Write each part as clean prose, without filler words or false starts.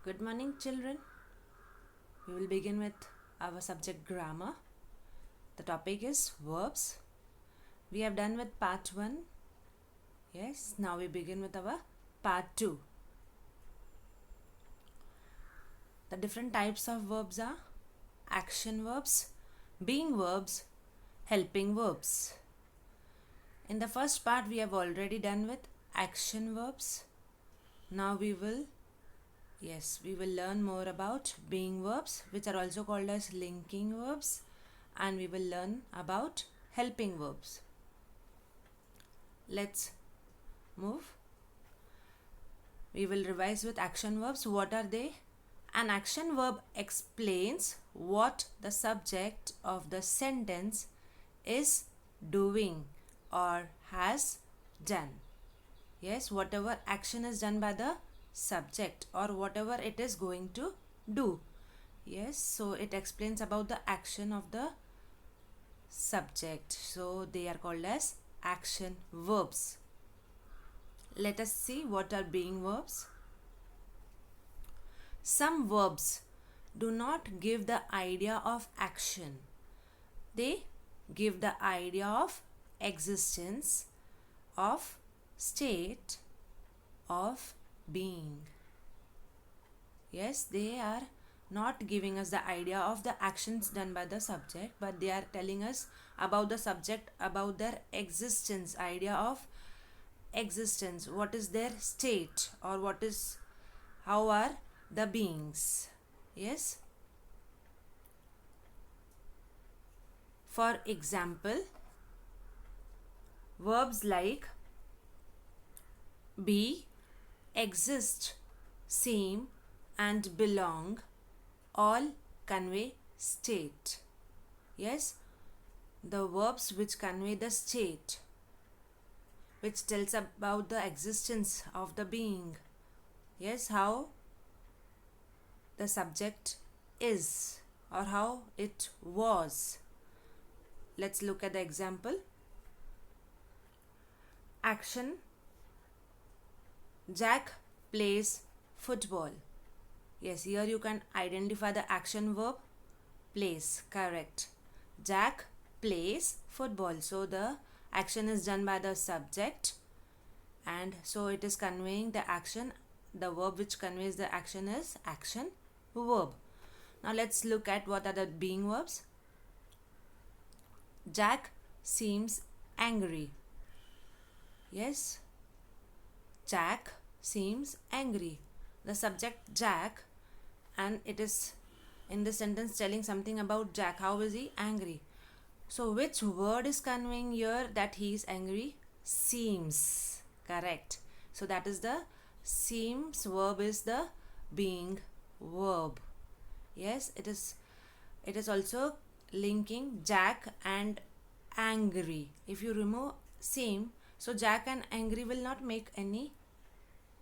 Good morning, children. We will begin with our subject grammar. The topic is verbs. We have done with part 1. Yes, now we begin with our part 2. The different types of verbs are action verbs, being verbs, helping verbs. In the first part, we have already done with action verbs. Now we will learn more about being verbs, which are also called as linking verbs, and we will learn about helping verbs. Let's move. We will revise with action verbs. What are they? An action verb explains what the subject of the sentence is doing or has done. Yes, whatever action is done by the subject or whatever it is going to do. Yes, so it explains about the action of the subject. So they are called as action verbs. Let us see what are being verbs. Some verbs do not give the idea of action. They give the idea of existence, of state, of being. Yes, they are not giving us the idea of the actions done by the subject, but they are telling us about the subject, about their existence, idea of existence, what is their state, or how are the beings. Yes, for example, verbs like be, exist, seem, and belong all convey state. Yes, the verbs which convey the state, which tells about the existence of the being. Yes, how the subject is or how it was. Let's look at the example. Action: Jack plays football. Yes, here you can identify the action verb plays. Correct. Jack plays football. So the action is done by the subject, and so it is conveying the action. The verb which conveys the action is action verb. Now let's look at what are the being verbs. Jack seems angry. Yes, Jack seems angry. The subject Jack, and it is in the sentence telling something about Jack. How is he angry? So which word is conveying here that he is angry? Seems. Correct. So that is the seems verb is the being verb. Yes, it is also linking Jack and angry. If you remove seem, so Jack and angry will not make any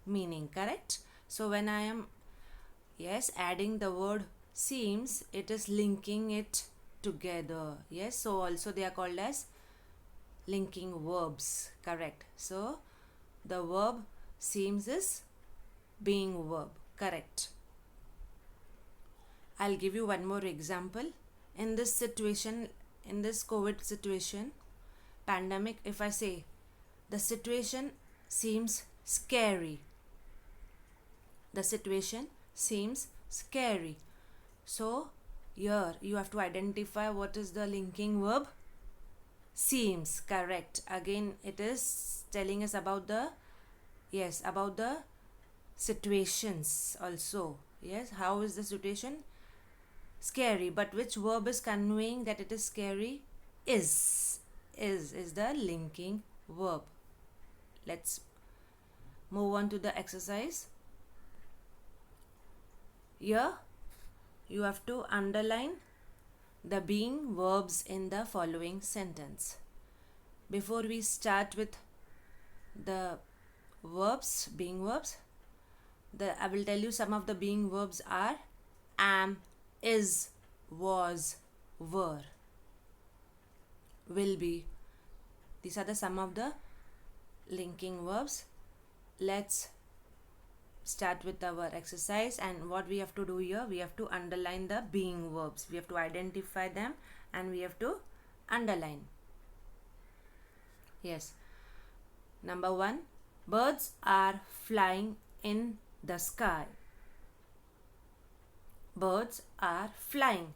meaning. Correct. So when I am adding the word seems, it is linking it together. Yes, so also they are called as linking verbs. Correct. So the verb seems is being verb. Correct. I'll give you one more example. In this situation, in this COVID situation, pandemic, if I say the situation seems scary, the situation seems scary. So here you have to identify what is the linking verb. Seems. Correct. Again, it is telling us about the about the situations also. Yes, how is the situation scary, but which verb is conveying that it is scary? Is the linking verb. Let's move on to the exercise. Here you have to underline the being verbs in the following sentence. Before we start with the verbs, being verbs, I will tell you some of the being verbs are am, is, was, were, will be. These are the some of the linking verbs. Let's start with our exercise. And what we have to do here, we have to underline the being verbs. We have to identify them and we have to underline. Yes. Number 1, birds are flying in the sky. Birds are flying.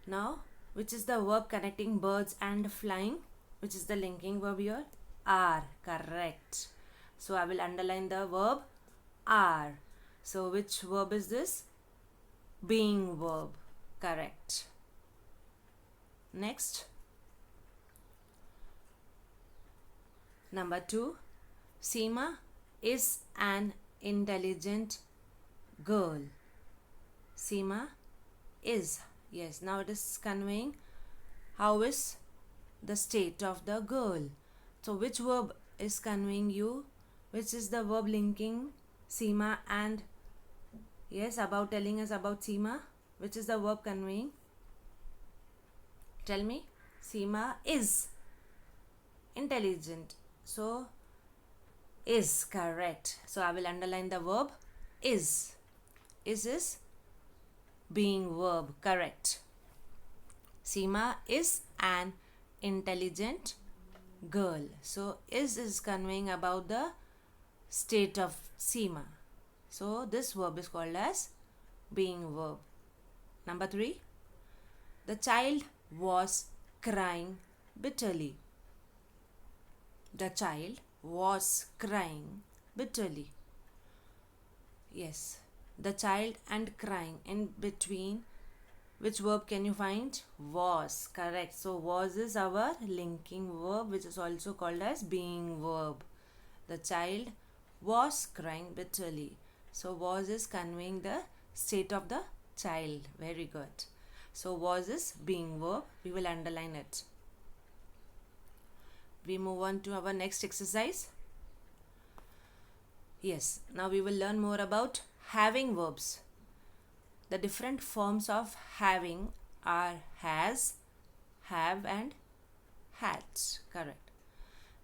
Now, which is the verb connecting birds and flying? Which is the linking verb here? Are. Correct. So I will underline the verb are. So which verb is this? Being verb. Correct. Next. Number 2, Seema is an intelligent girl. Seema is. Yes, now it is conveying how is the state of the girl. So which verb is conveying you? Which is the verb linking Seema and, yes, about telling us about Seema? Which is the verb conveying? Tell me. Seema is intelligent. So is correct. So I will underline the verb is. Is being verb. Correct. Seema is an intelligent girl. So is conveying about the state of Seema. So this verb is called as being verb. Number 3, the child was crying bitterly. The child was crying bitterly. Yes, the child and crying, in between which verb can you find? Was. Correct. So was is our linking verb, which is also called as being verb. The child was crying bitterly. So was is conveying the state of the child. Very good. So was is being verb. We will underline it. We move on to our next exercise. Yes, now we will learn more about having verbs. The different forms of having are has, have and had. Correct.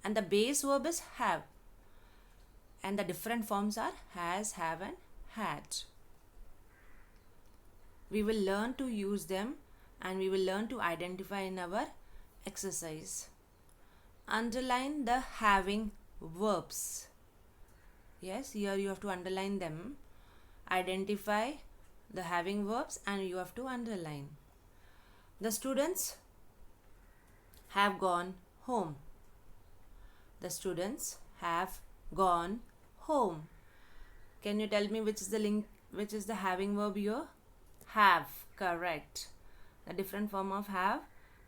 And the base verb is have. And the different forms are has, have and had. We will learn to use them and we will learn to identify in our exercise. Underline the having verbs. Yes, here you have to underline them. Identify the having verbs and you have to underline. The students have gone home. The students have gone home. Can you tell me which is the link, which is the having verb here? Have. Correct. The different form of have,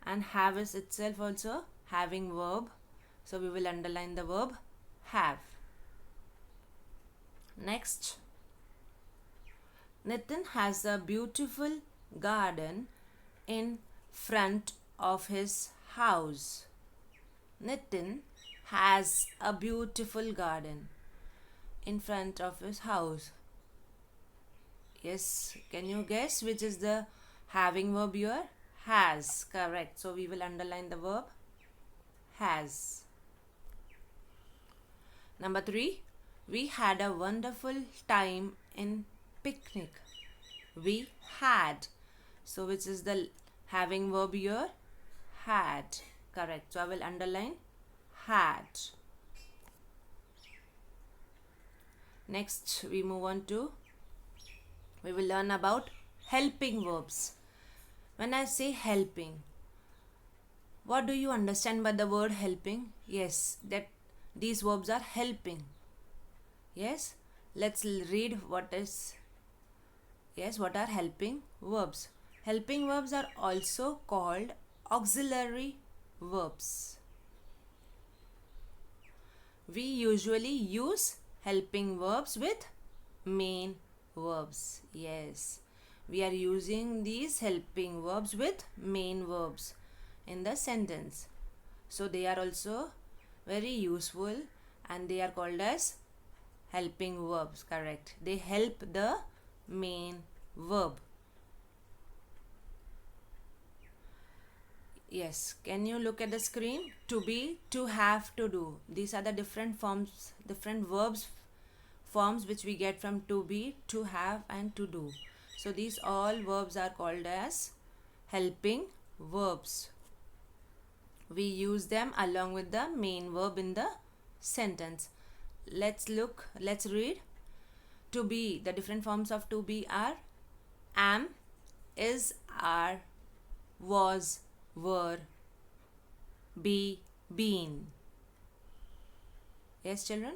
and have is itself also having verb. So we will underline the verb have. Next. Nitin has a beautiful garden in front of his house. Nitin has a beautiful garden in front of his house. Yes, can you guess which is the having verb here? Has. Correct. So we will underline the verb has. Number 3, we had a wonderful time in picnic. We had. So which is the having verb here? Had. Correct. So I will underline had. Next we move on to, we will learn about helping verbs. When I say helping, what do you understand by the word helping? Yes, that these verbs are helping. Yes, let's read what is, yes, what are helping verbs. Helping verbs are also called auxiliary verbs. We usually use helping verbs with main verbs. Yes, we are using these helping verbs with main verbs in the sentence. So they are also very useful and they are called as helping verbs. Correct. They help the main verb. Yes, can you look at the screen? To be, to have, to do. These are the different forms, different verbs forms which we get from to be, to have and to do. So these all verbs are called as helping verbs. We use them along with the main verb in the sentence. Let's read. To be, the different forms of to be are am, is, are, was, were, be, been. Yes, children?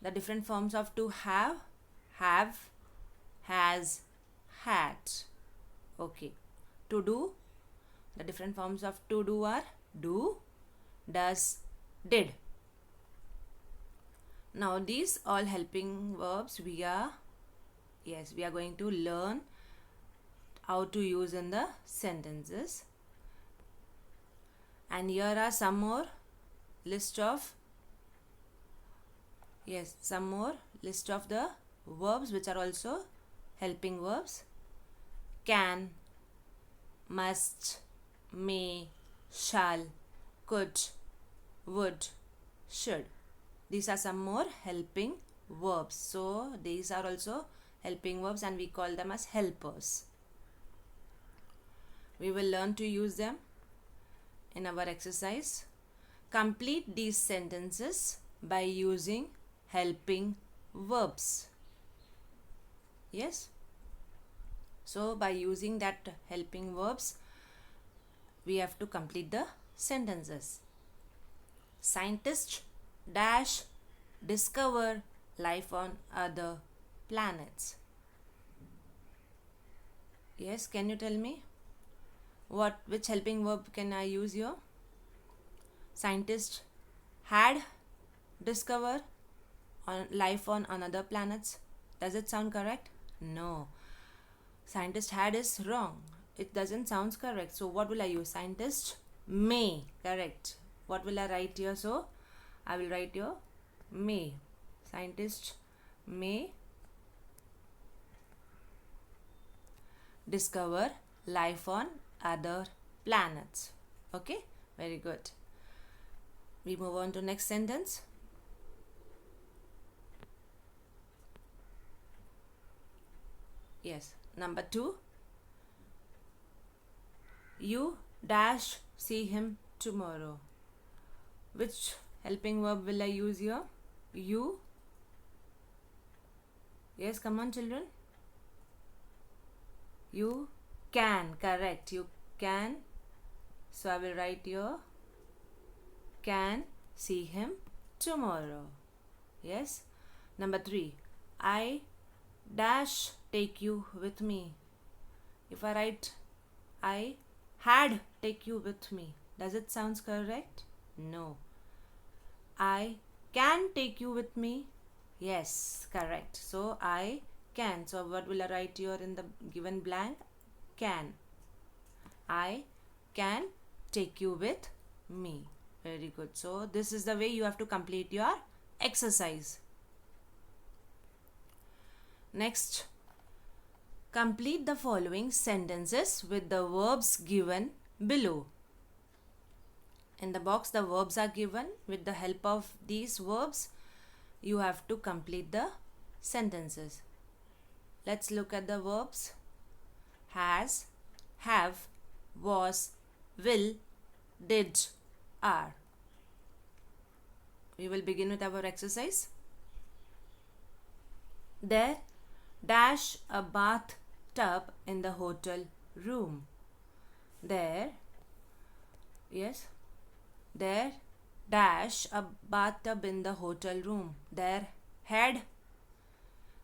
The different forms of to have, has, had. Okay. To do, the different forms of to do are do, does, did. Now these all helping verbs we are going to learn how to use in the sentences. And here are some more list of the verbs which are also helping verbs. Can, must, may, shall, could, would, should. These are some more helping verbs. So these are also helping verbs and we call them as helpers. We will learn to use them in our exercise. Complete these sentences by using helping verbs. Yes? So by using that helping verbs, we have to complete the sentences. Scientists dash discover life on other planets. Yes, can you tell me which helping verb can I use here? Scientists had discover life on another planets. Does it sound correct? No. Scientist had is wrong. It doesn't sound correct. So what will I use? Scientist may. Correct. What will I write here? So I will write here may. Scientist may discover life on other planets. Okay, very good. We move on to next sentence. Yes, number 2. You dash see him tomorrow. Which helping verb will I use here? You. Yes, come on children. You can. Correct. You can. So I will write here can see him tomorrow. Yes. Number 3. I dash take you with me. If I write I had take you with me, does it sound correct? No. I can take you with me. Yes, correct. So I can. So what will I write here in the given blank? Can. I can take you with me. Very good. So this is the way you have to complete your exercise. Next, complete the following sentences with the verbs given below. In the box, the verbs are given. With the help of these verbs, you have to complete the sentences. Let's look at the verbs. Has, have, was, will, did, are. We will begin with our exercise. There dash a bathtub in the hotel room. There dash a bathtub in the hotel room. There had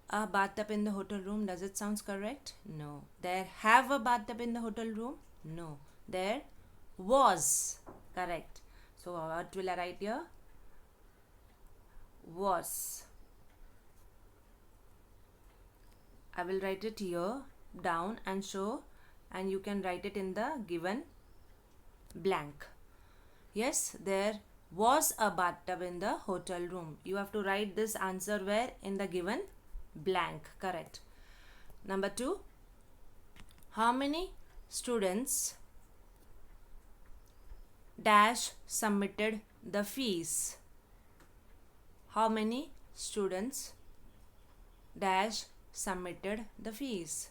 a bathtub in the hotel room. Does it sound correct? No. There have a bathtub in the hotel room? No. There was. Correct. So what will I write here? Was. I will write it here down and show, and you can write it in the given blank. Yes, there was a bathtub in the hotel room. You have to write this answer where? In the given blank. Correct. Number 2. How many students dash submitted the fees? How many students dash submitted the fees.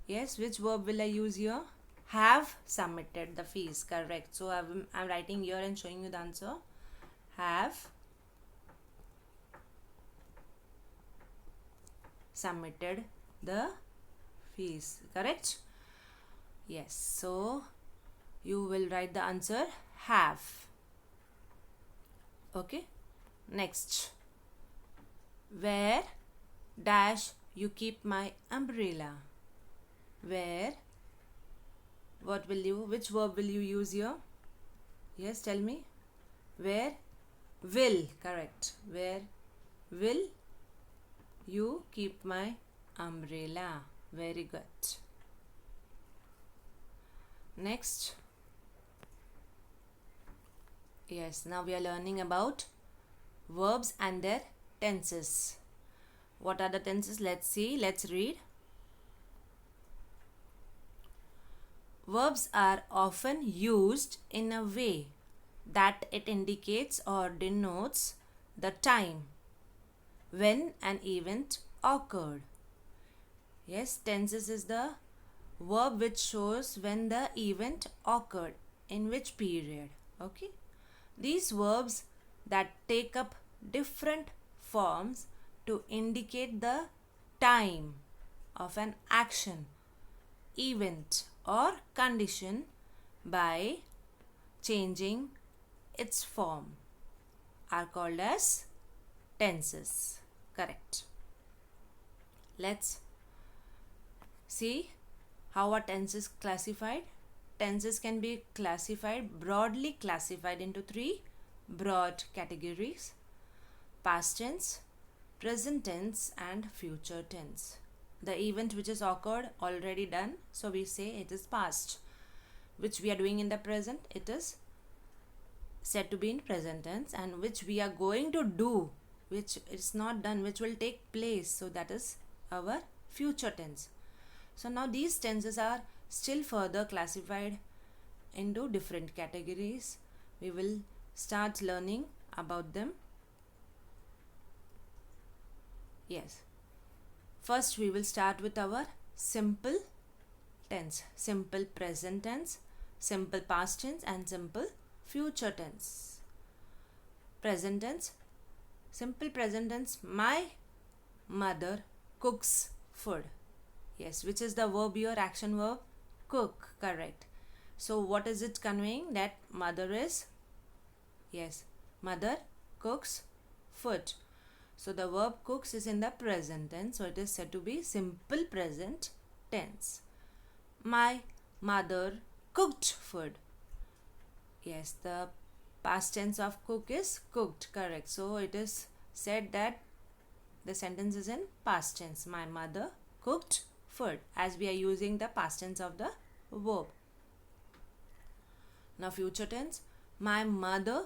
Yes, which verb will I use here? Have submitted the fees. Correct. So I'm writing here and showing you the answer. Have submitted the fees. Correct? Yes. So you will write the answer have. Okay. Next. Where dash you keep my umbrella? Where, which verb will you use here? Yes, tell me. Where will, correct. Where will you keep my umbrella? Very good. Next. Yes, now we are learning about verbs and their tenses. What are the tenses? Let's see. Let's read. Verbs are often used in a way that it indicates or denotes the time when an event occurred. Yes, tenses is the verb which shows when the event occurred, in which period. Okay. These verbs that take up different forms to indicate the time of an action, event or condition by changing its form are called as tenses. Correct. Let's see how a tense is classified. Tenses can be broadly classified into three broad categories: past tense, present tense and future tense. The event which is occurred, already done, so we say it is past. Which we are doing in the present, it is said to be in present tense, and which we are going to do, which is not done, which will take place, so that is our future tense. So now these tenses are still further classified into different categories. We will start learning about them. Yes. First we will start with our simple tense, simple present tense, simple past tense and simple future tense. Present tense. Simple present tense: my mother cooks food. Yes, which is the verb here? Action verb cook. Correct. So what is it conveying? That mother is, yes, mother cooks food. So the verb cooks is in the present tense, so it is said to be simple present tense. My mother cooked food. Yes, the past tense of cook is cooked. Correct. So it is said that the sentence is in past tense. My mother cooked food, as we are using the past tense of the verb. Now future tense: my mother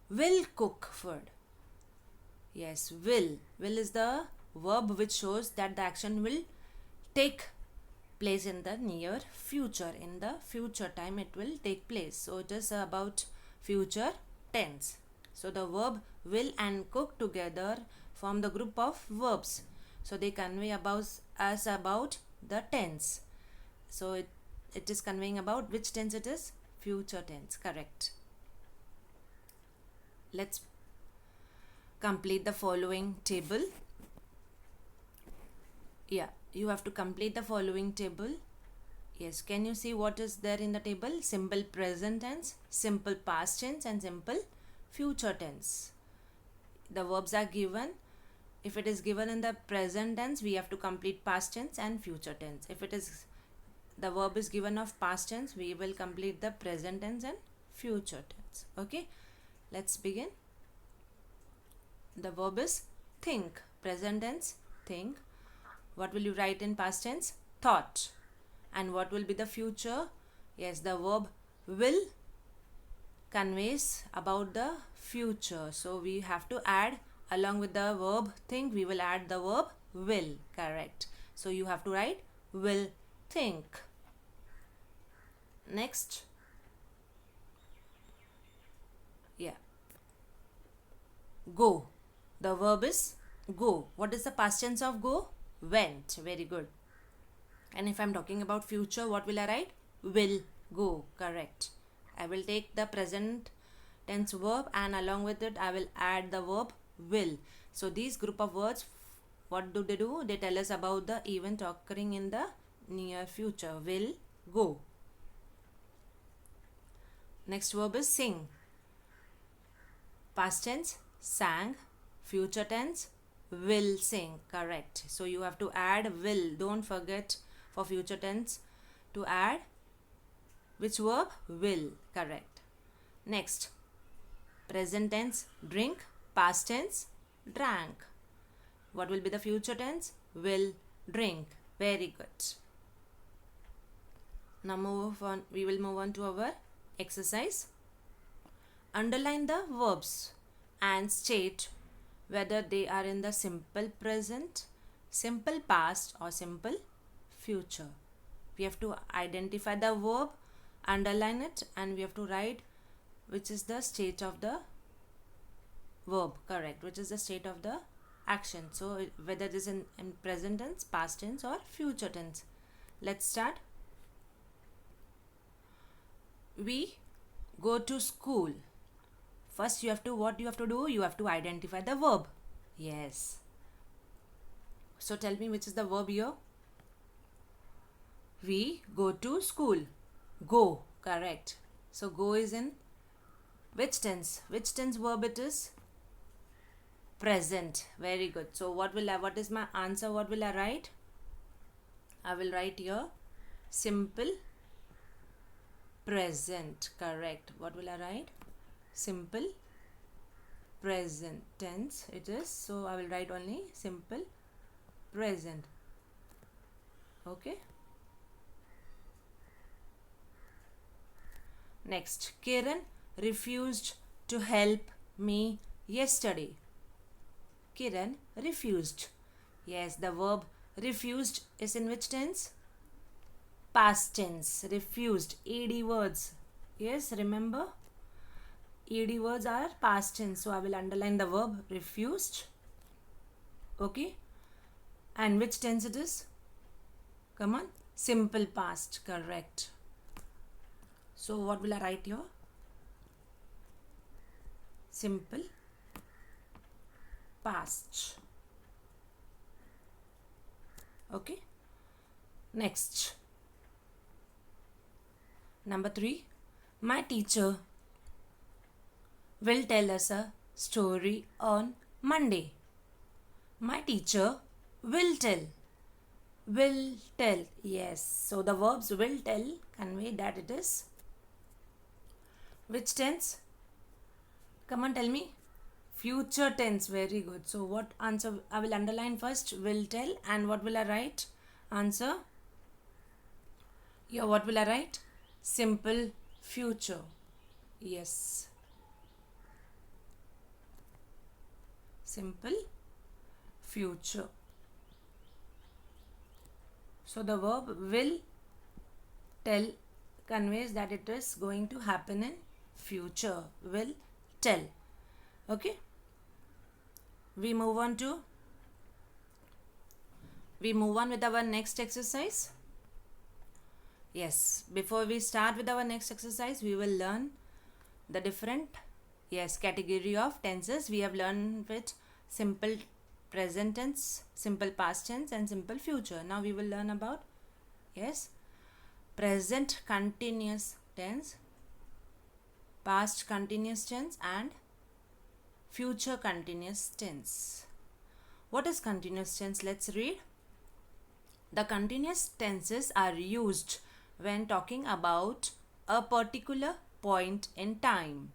will cook food. Yes, will. Will is the verb which shows that the action will take place in the near future. In the future time it will take place. So it is about future tense. So the verb will and cook together form the group of verbs. So they convey about the tense. So it is conveying about which tense it is? Future tense. Correct. Let's complete the following table. Yeah, you have to complete the following table. Yes, can you see what is there in the table? Simple present tense, simple past tense and simple future tense. The verbs are given. If it is given in the present tense, we have to complete past tense and future tense. If it is the verb is given of past tense, we will complete the present tense and future tense. Okay, let's begin. The verb is think. Present tense, think. What will you write in past tense? Thought. And what will be the future? Yes, the verb will conveys about the future. So we have to add, along with the verb think, we will add the verb will. Correct. So you have to write will think. Next. Yeah. Go. The verb is Go. What is the past tense of go? Went. Very good. And if I'm talking about future, what will I write? Will go. Correct. I will take the present tense verb and along with it I will add the verb will. So these group of words, what do? They tell us about the event occurring in the near future. Will go. Next verb is sing. Past tense sang. Future tense will sing. Correct. So you have to add will. Don't forget for future tense to add which verb? Will. Correct. Next, present tense drink. Past tense drank. What will be the future tense? Will drink. Very good. Now we will move on to our exercise. Underline the verbs and state whether they are in the simple present, simple past or simple future. We have to identify the verb, underline it, and we have to write which is the state of the verb. Correct. Which is the state of the action. So whether it is in present tense, past tense or future tense. Let's start. We go to school. First what you have to do? You have to identify the verb. Yes. So tell me which is the verb here? We go to school. Go. Correct. So go is in which tense? Which tense verb it is? Present. Very good. So what is my answer? What will I write? I will write here simple present. Correct. What will I write? Simple present tense it is. So I will write only simple present. Okay. Next, Kiran refused to help me yesterday. Kiran refused. Yes, the verb refused is in which tense? Past tense. Refused. ED words. Yes, remember? ED words are past tense. So I will underline the verb refused. Okay. And which tense it is? Come on. Simple past. Correct. So what will I write here? Simple past. Okay. Next. Number 3. My teacher will tell us a story on Monday. My teacher will tell. Will tell. Yes. So the verbs will tell convey that it is which tense? Come on, tell me. Future tense. Very good. So what answer? I will underline first. Will tell. And what will I write? Answer. Here what will I write? Simple future. Yes. Simple future. So the verb will tell conveys that it is going to happen in future. Will tell. Okay. We move on with our next exercise. Yes, before we start with our next exercise, we will learn the different category of tenses. We have learned with simple present tense, simple past tense and simple future. Now we will learn about present continuous tense, past continuous tense and future continuous tense. What is continuous tense? Let's read. The continuous tenses are used when talking about a particular point in time.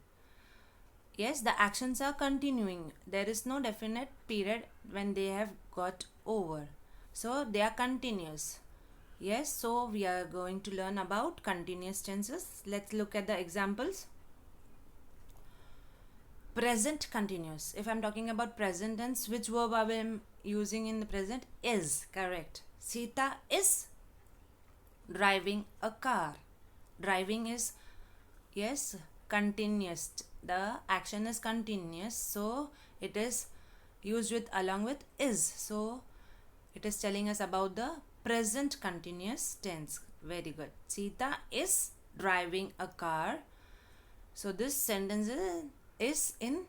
Yes, the actions are continuing. There is no definite period when they have got over. So they are continuous. Yes, so we are going to learn about continuous tenses. Let's look at the examples. Present continuous. If I am talking about present tense, which verb I am using in the present? Is. Correct. Sita is driving a car. Driving is continuous. The action is continuous, so it is used with along with is. So it is telling us about the present continuous tense. Very good. Sita is driving a car. So this sentence is in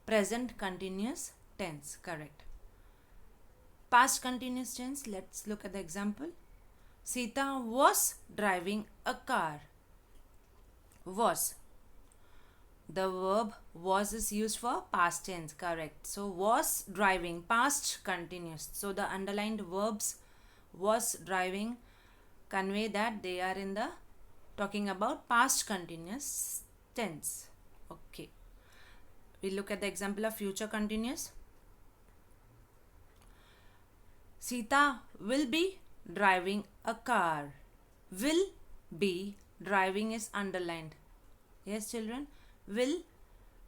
present continuous tense. Correct. Past continuous tense. Let's look at the example. Sita was driving a car. Was. The verb was is used for past tense. Correct. So was driving, past continuous. So the underlined verbs was driving convey that they are in the talking about past continuous tense. Okay. We look at the example of future continuous. Sita will be driving a car. Will be, driving is underlined. Yes, children. Will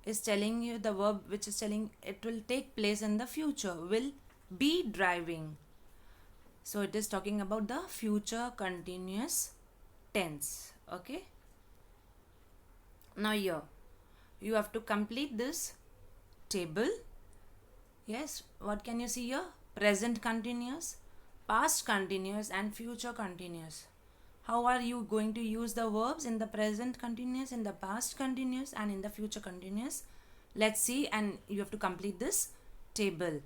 is telling you the verb which is telling it will take place in the future. Will be driving. So it is talking about the future continuous tense. Okay. Now here you have to complete this table. Yes. What can you see here? Present continuous, past continuous and future continuous. How are you going to use the verbs in the present continuous, in the past continuous and in the future continuous? Let's see, and you have to complete this table.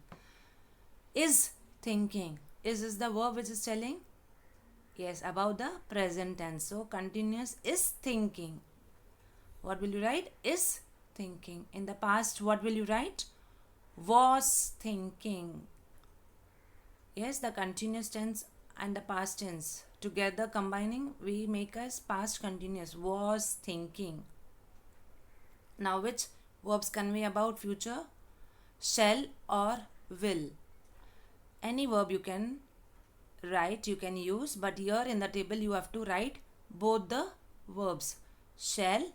Is thinking. Is the verb which is telling? Yes, about the present tense. So continuous is thinking. What will you write? Is thinking. In the past, what will you write? Was thinking. Yes, the continuous tense and the past tense together combining we make us past continuous. Was thinking. Now which verbs convey about future? Shall or will. Any verb you can write, you can use, but here in the table you have to write both the verbs. Shall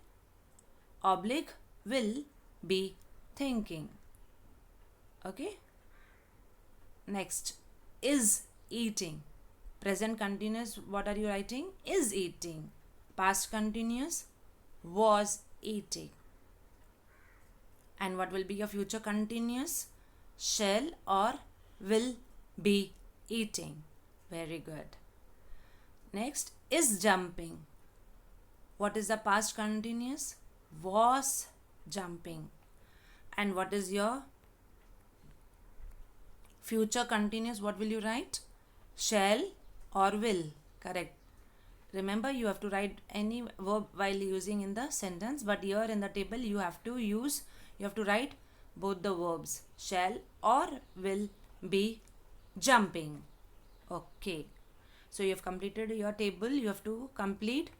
oblique will be thinking. Okay. Next, is eating. Present continuous, what are you writing? Is eating. Past continuous, was eating. And what will be your future continuous? Shall or will be eating. Very good. Next, is jumping. What is the past continuous? Was jumping. And what is your future continuous? What will you write? Shall or will. Correct. Remember, you have to write any verb while using in the sentence, but here in the table you have to write both the verbs. Shall or will be jumping. Okay. So you have completed your table. You have to complete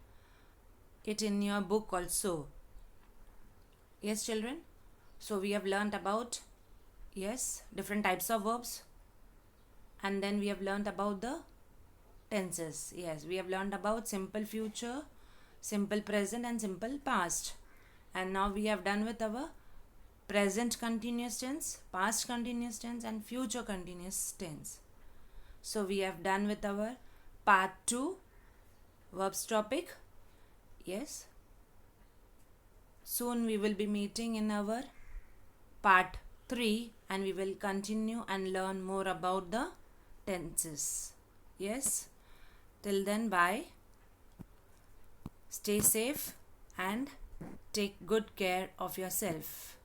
it in your book also. Yes, children. So we have learnt about, yes, different types of verbs. And then we have learnt about the tenses. Yes, we have learned about simple future, simple present and simple past. And now we have done with our present continuous tense, past continuous tense and future continuous tense. So we have done with our part 2 verbs topic. Yes. Soon we will be meeting in our part 3 and we will continue and learn more about the tenses. Yes. Till then, bye. Stay safe and take good care of yourself.